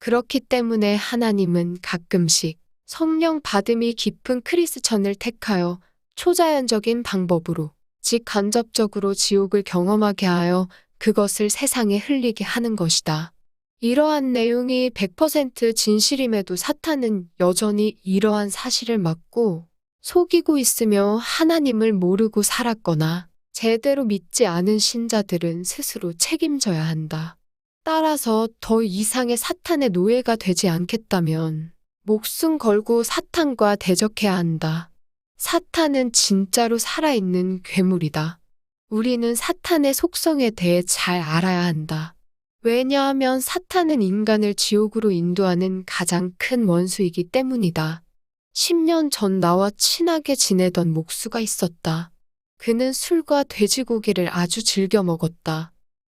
그렇기 때문에 하나님은 가끔씩 성령 받음이 깊은 크리스천을 택하여 초자연적인 방법으로, 즉 간접적으로 지옥을 경험하게 하여 그것을 세상에 흘리게 하는 것이다. 이러한 내용이 100% 진실임에도 사탄은 여전히 이러한 사실을 막고 속이고 있으며 하나님을 모르고 살았거나 제대로 믿지 않은 신자들은 스스로 책임져야 한다. 따라서 더 이상의 사탄의 노예가 되지 않겠다면 목숨 걸고 사탄과 대적해야 한다. 사탄은 진짜로 살아있는 괴물이다. 우리는 사탄의 속성에 대해 잘 알아야 한다. 왜냐하면 사탄은 인간을 지옥으로 인도하는 가장 큰 원수이기 때문이다. 10년 전 나와 친하게 지내던 목수가 있었다. 그는 술과 돼지고기를 아주 즐겨 먹었다.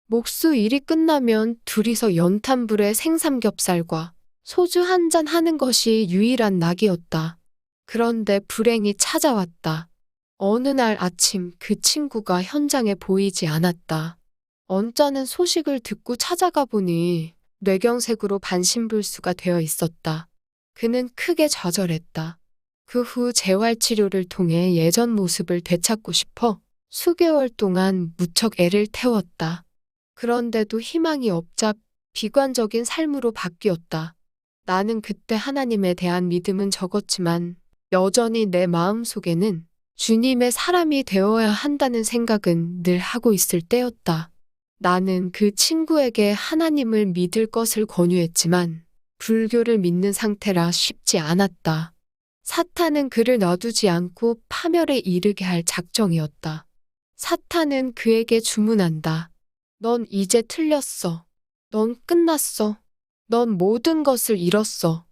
목수 일이 끝나면 둘이서 연탄불에 생삼겹살과 소주 한 잔 하는 것이 유일한 낙이었다. 그런데 불행이 찾아왔다. 어느 날 아침 그 친구가 현장에 보이지 않았다. 언짢은 소식을 듣고 찾아가 보니 뇌경색으로 반신불수가 되어 있었다. 그는 크게 좌절했다. 그 후 재활치료를 통해 예전 모습을 되찾고 싶어 수개월 동안 무척 애를 태웠다. 그런데도 희망이 없자 비관적인 삶으로 바뀌었다. 나는 그때 하나님에 대한 믿음은 적었지만 여전히 내 마음속에는 주님의 사람이 되어야 한다는 생각은 늘 하고 있을 때였다. 나는 그 친구에게 하나님을 믿을 것을 권유했지만 불교를 믿는 상태라 쉽지 않았다. 사탄은 그를 놔두지 않고 파멸에 이르게 할 작정이었다. 사탄은 그에게 주문한다. 넌 이제 틀렸어. 넌 끝났어. 넌 모든 것을 잃었어.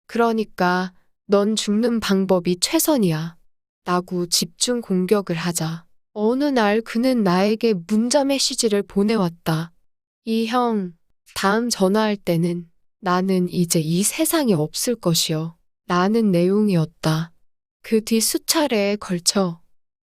그러니까 넌 죽는 방법이 최선이야. 라고 집중 공격을 하자. 어느 날 그는 나에게 문자 메시지를 보내왔다. 이 형, 다음 전화할 때는 나는 이제 이 세상에 없을 것이요. 라는 내용이었다. 그 뒤 수차례에 걸쳐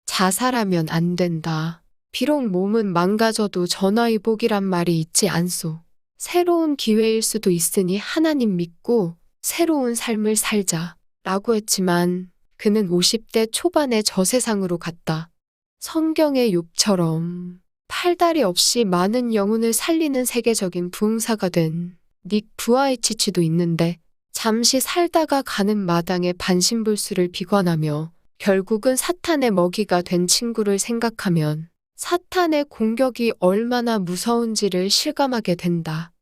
자살하면 안 된다. 비록 몸은 망가져도 전화위복이란 말이 있지 않소. 새로운 기회일 수도 있으니 하나님 믿고 새로운 삶을 살자. 라고 했지만 그는 50대 초반의 저 세상으로 갔다. 성경의 욥처럼 팔다리 없이 많은 영혼을 살리는 세계적인 부흥사가 된 닉 부아이치치도 있는데 잠시 살다가 가는 마당에 반신불수를 비관하며 결국은 사탄의 먹이가 된 친구를 생각하면 사탄의 공격이 얼마나 무서운지를 실감하게 된다.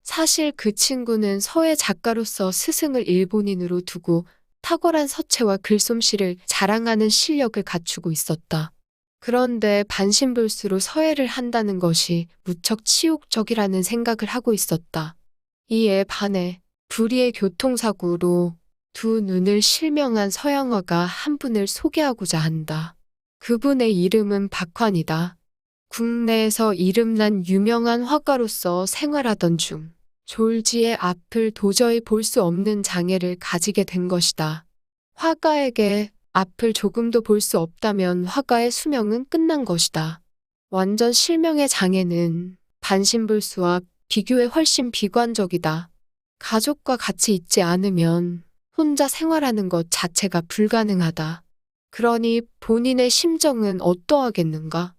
사실 그 친구는 서예 작가로서 스승을 일본인으로 두고 탁월한 서체와 글솜씨를 자랑하는 실력을 갖추고 있었다. 그런데 반신불수로 서예를 한다는 것이 무척 치욕적이라는 생각을 하고 있었다. 이에 반해 불의의 교통사고로 두 눈을 실명한 서양화가 한 분을 소개하고자 한다. 그분의 이름은 박환이다. 국내에서 이름난 유명한 화가로서 생활하던 중 졸지의 앞을 도저히 볼 수 없는 장애를 가지게 된 것이다. 화가에게 앞을 조금도 볼 수 없다면 화가의 수명은 끝난 것이다. 완전 실명의 장애는 반신불수와 비교해 훨씬 비관적이다. 가족과 같이 있지 않으면 혼자 생활하는 것 자체가 불가능하다. 그러니 본인의 심정은 어떠하겠는가?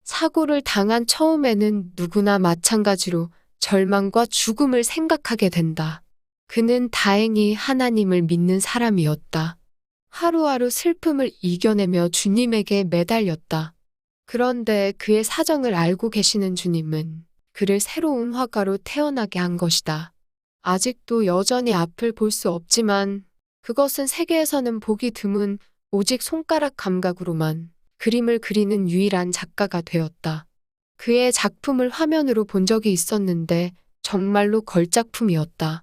사고를 당한 처음에는 누구나 마찬가지로 절망과 죽음을 생각하게 된다. 그는 다행히 하나님을 믿는 사람이었다. 하루하루 슬픔을 이겨내며 주님에게 매달렸다. 그런데 그의 사정을 알고 계시는 주님은 그를 새로운 화가로 태어나게 한 것이다. 아직도 여전히 앞을 볼 수 없지만 그것은 세계에서는 보기 드문 오직 손가락 감각으로만 그림을 그리는 유일한 작가가 되었다. 그의 작품을 화면으로 본 적이 있었는데 정말로 걸작품이었다.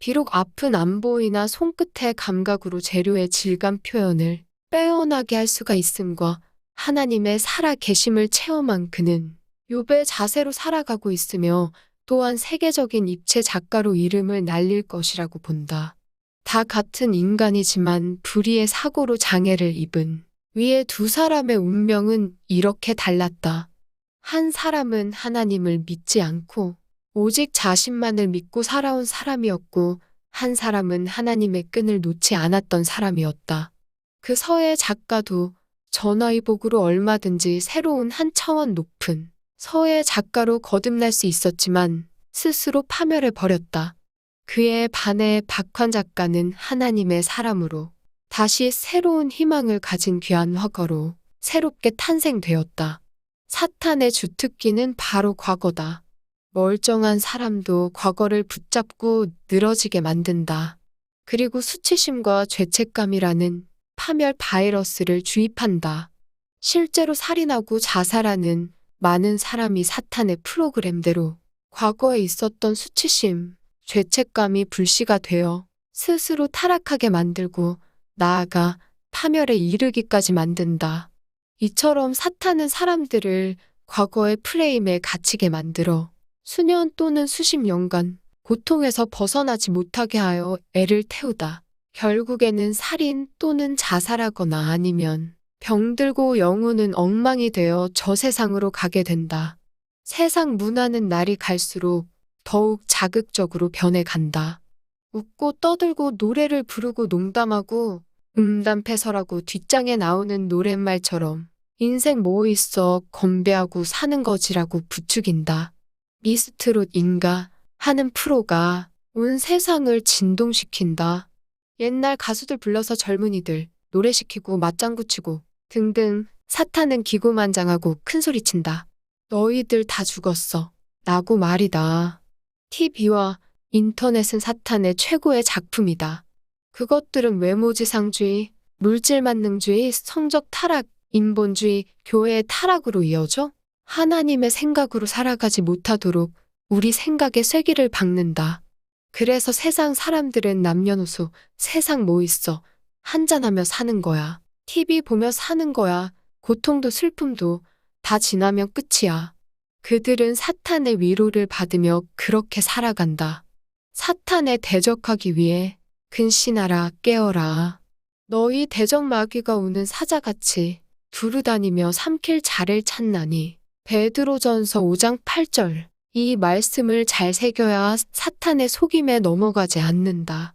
비록 앞은 안 보이나 손끝의 감각으로 재료의 질감 표현을 빼어나게 할 수가 있음과 하나님의 살아계심을 체험한 그는 욥의 자세로 살아가고 있으며 또한 세계적인 입체 작가로 이름을 날릴 것이라고 본다. 다 같은 인간이지만 불의의 사고로 장애를 입은 위의 두 사람의 운명은 이렇게 달랐다. 한 사람은 하나님을 믿지 않고 오직 자신만을 믿고 살아온 사람이었고, 한 사람은 하나님의 끈을 놓지 않았던 사람이었다. 그 서예 작가도 전화위복으로 얼마든지 새로운 한 차원 높은 서예 작가로 거듭날 수 있었지만 스스로 파멸해버렸다. 그에 반해 박환 작가는 하나님의 사람으로 다시 새로운 희망을 가진 귀한 화가로 새롭게 탄생되었다. 사탄의 주특기는 바로 과거다. 멀쩡한 사람도 과거를 붙잡고 늘어지게 만든다. 그리고 수치심과 죄책감이라는 파멸 바이러스를 주입한다. 실제로 살인하고 자살하는 많은 사람이 사탄의 프로그램대로 과거에 있었던 수치심, 죄책감이 불씨가 되어 스스로 타락하게 만들고 나아가 파멸에 이르기까지 만든다. 이처럼 사탄은 사람들을 과거의 프레임에 갇히게 만들어 수년 또는 수십 년간 고통에서 벗어나지 못하게 하여 애를 태우다. 결국에는 살인 또는 자살하거나 아니면 병들고 영혼은 엉망이 되어 저 세상으로 가게 된다. 세상 문화는 날이 갈수록 더욱 자극적으로 변해간다. 웃고 떠들고 노래를 부르고 농담하고 음담패설하고 뒷장에 나오는 노랫말처럼 인생 뭐 있어 건배하고 사는 거지라고 부추긴다. 미스트롯인가 하는 프로가 온 세상을 진동시킨다. 옛날 가수들 불러서 젊은이들 노래시키고 맞장구 치고 등등 사탄은 기고만장하고 큰소리친다. 너희들 다 죽었어. 라고 말이다. TV와 인터넷은 사탄의 최고의 작품이다. 그것들은 외모지상주의, 물질만능주의, 성적 타락, 인본주의, 교회의 타락으로 이어져 하나님의 생각으로 살아가지 못하도록 우리 생각에 쐐기를 박는다. 그래서 세상 사람들은 남녀노소 세상 뭐 있어 한잔하며 사는 거야. TV 보며 사는 거야. 고통도 슬픔도 다 지나면 끝이야. 그들은 사탄의 위로를 받으며 그렇게 살아간다. 사탄에 대적하기 위해 근신하라 깨어라. 너희 대적 마귀가 우는 사자같이 두루다니며 삼킬 자를 찾나니. 베드로전서 5장 8절. 이 말씀을 잘 새겨야 사탄의 속임에 넘어가지 않는다.